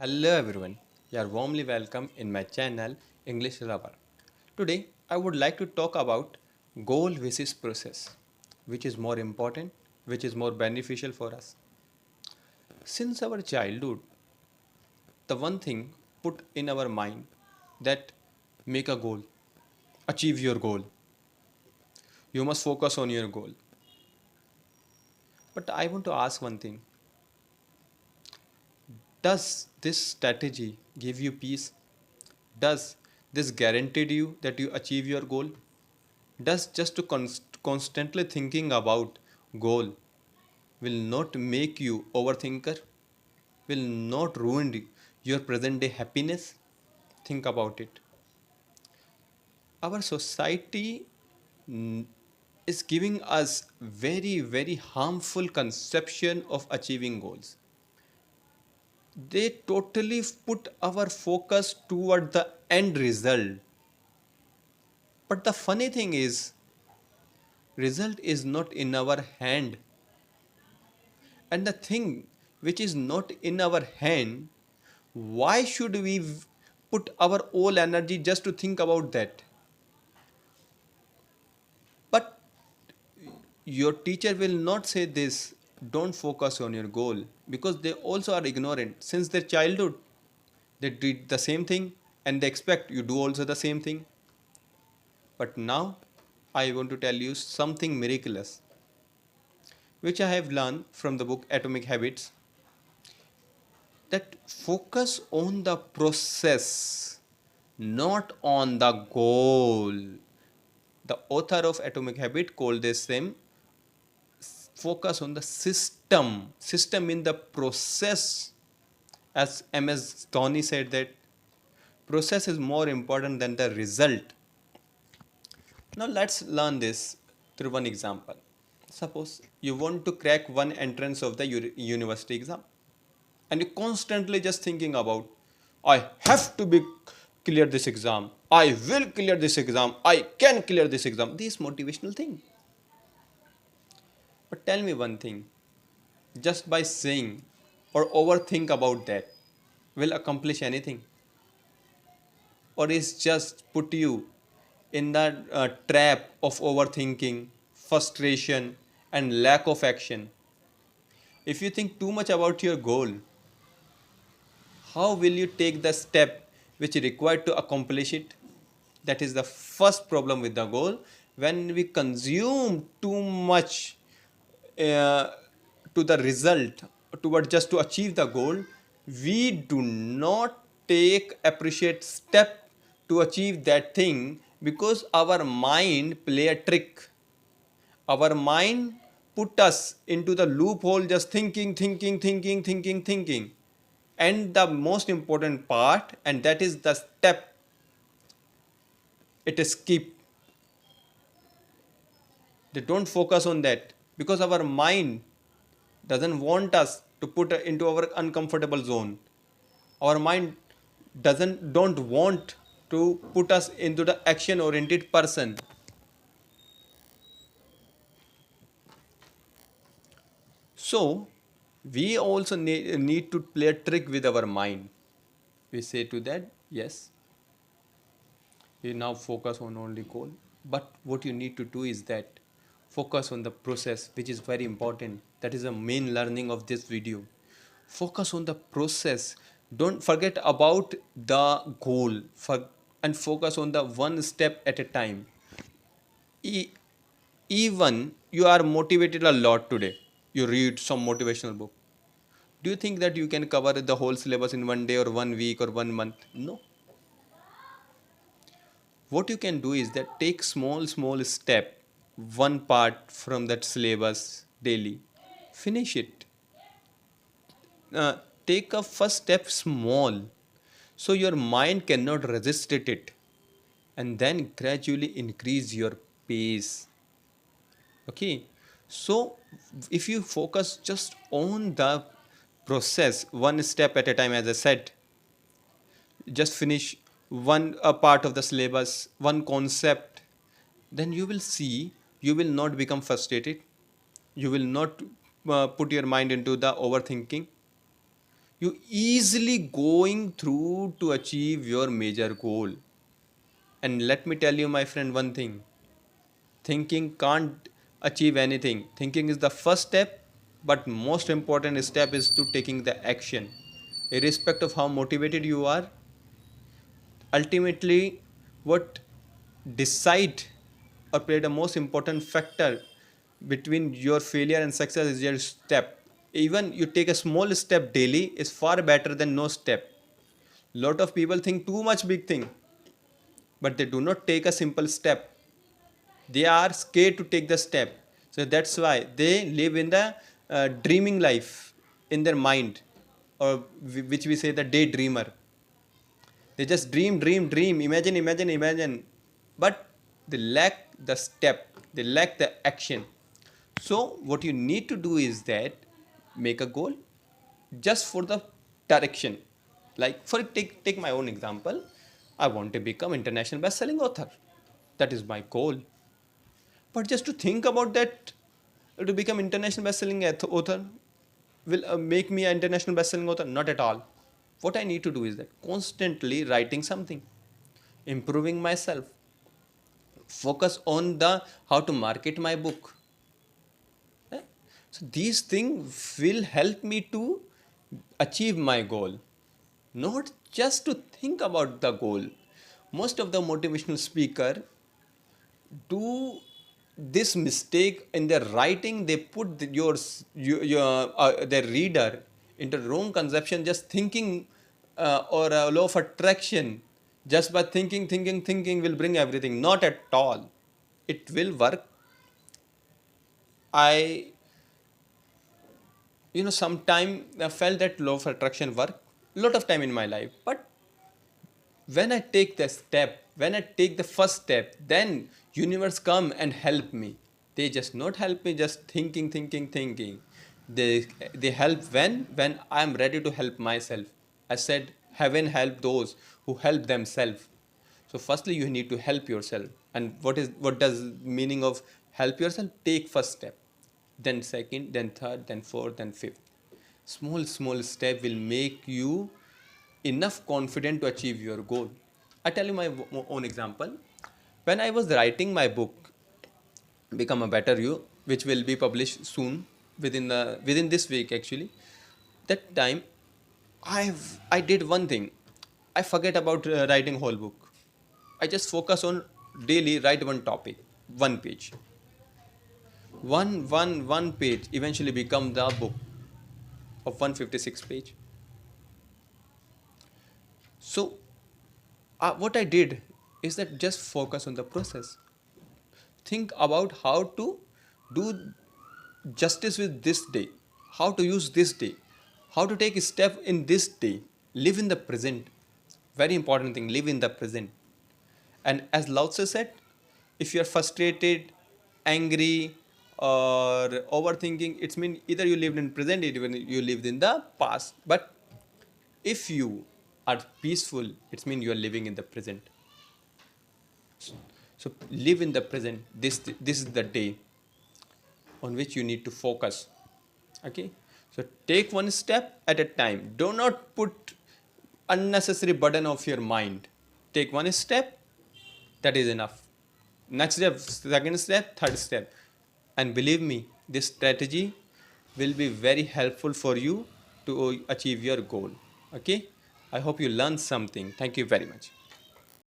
Hello everyone, you are warmly welcome in my channel English Lover. Today I would like to talk about goal versus process, which is more important, which is more beneficial for us. Since our childhood, the one thing put in our mind that make a goal, achieve your goal. You must focus on your goal. But I want to ask one thing. Does this strategy give you peace? Does this guarantee you that you achieve your goal? Does just to constantly thinking about goal will not make you overthinker? Will not ruin your present day happiness? Think about it. Our society mm, is giving us very harmful conception of achieving goals. They totally put our focus toward the end result. But the funny thing is, result is not in our hand. And the thing which is not in our hand, why should we put our whole energy just to think about that? But your teacher will not say this, don't focus on your goal, because they also are ignorant since their childhood. They did the same thing and they expect you do also the same thing. But now I want to tell you something miraculous, which I have learned from the book Atomic Habits, that focus on the process, not on the goal. The author of Atomic Habit called this same focus on the system in the process. As MS Dhoni said that process is more important than the result. Now let's learn this through one example. Suppose you want to crack one entrance of the university exam, and you're constantly just thinking about, I have to be clear this exam, I will clear this exam, I can clear this exam, this motivational thing. But tell me one thing, just by saying or overthink about that will accomplish anything, or is just put you in that trap of overthinking, frustration, and lack of action. If you think too much about your goal, how will you take the step which is required to accomplish it? That is the first problem with the goal. When we consume too much uh, to the result, toward just to achieve the goal, we do not take appreciate step to achieve that thing, because our mind play a trick. Our mind put us into the loophole, just thinking. And the most important part, and that is the step, it is skip. They don't focus on that because our mind doesn't want us to put into our uncomfortable zone. Our mind doesn't don't want to put us into the action oriented person. So we also need to play a trick with our mind. We say to that, yes, you now focus on only goal, but what you need to do is that focus on the process, which is very important. That is the main learning of this video. Focus on the process, don't forget about the goal, and focus on the one step at a time. E- Even you are motivated a lot today, you read some motivational book, do you think that you can cover the whole syllabus in one day or one week or one month? No. What you can do is that take small step, one part from that syllabus daily, finish it. uh, Take a first step small, so your mind cannot resist it, and then gradually increase your pace. Okay, so if you focus just on the process, one step at a time, as I said, just finish one part of the syllabus, one concept, then you will see you will not become frustrated. You will not put your mind into the overthinking. you easily going through to achieve your major goal. And let me tell you, my friend, one thing: thinking can't achieve anything. Thinking is the first step, but most important step is to taking the action. Irrespective of how motivated you are, ultimately what decide or play the most important factor between your failure and success is your step. Even you take a small step daily is far better than no step. Lot of people think too much big thing, but they do not take a simple step. They are scared to take the step, so that's why they live in the dreaming life in their mind, or which we say the daydreamer. They just dream, imagine, but they lack the step, they lack the action. So what you need to do is that make a goal just for the direction. Like for take my own example, I want to become international best-selling author. That is my goal. But just to think about that, to become international best-selling author will make me an international best-selling author? Not at all. What I need to do is that constantly writing something, improving myself, focus on the how to market my book. Eh? So these things will help me to achieve my goal, not just to think about the goal. Most of the motivational speaker do this mistake in their writing. They put their reader into wrong conception, just thinking or a law of attraction. Just by thinking will bring everything. Not at all. It will work. I, sometime I felt that law of attraction work a lot of time in my life, but when I take the step, when I take the first step, then universe come and help me. They just not help me just thinking. They help when I am ready to help myself. I said heaven help those who help themselves. So firstly you need to help yourself. And what does meaning of help yourself? Take first step, then second, then third, then fourth, then fifth. Small step will make you enough confident to achieve your goal. I tell you my own example. When I was writing my book, Become a Better You, which will be published soon, within this week actually. That time, I did one thing. I forget about writing whole book. I just focus on daily write one topic, one page. One page eventually become the book of 156 page. So what I did is that just focus on the process. Think about how to do justice with this day, how to use this day, how to take a step in this day. Live in the present. Very important thing, live in the present. And as Lao Tse said, if you are frustrated, angry, or overthinking, it's mean either you lived in present, either you lived in the past. But if you are peaceful, it's mean you are living in the present. So live in the present. This is the day on which you need to focus. Okay, so take one step at a time. Do not put unnecessary burden of your mind. Take one step, that is enough. Next step, second step, third step, and believe me, this strategy will be very helpful for you to achieve your goal. Okay, I hope you learned something. Thank you very much.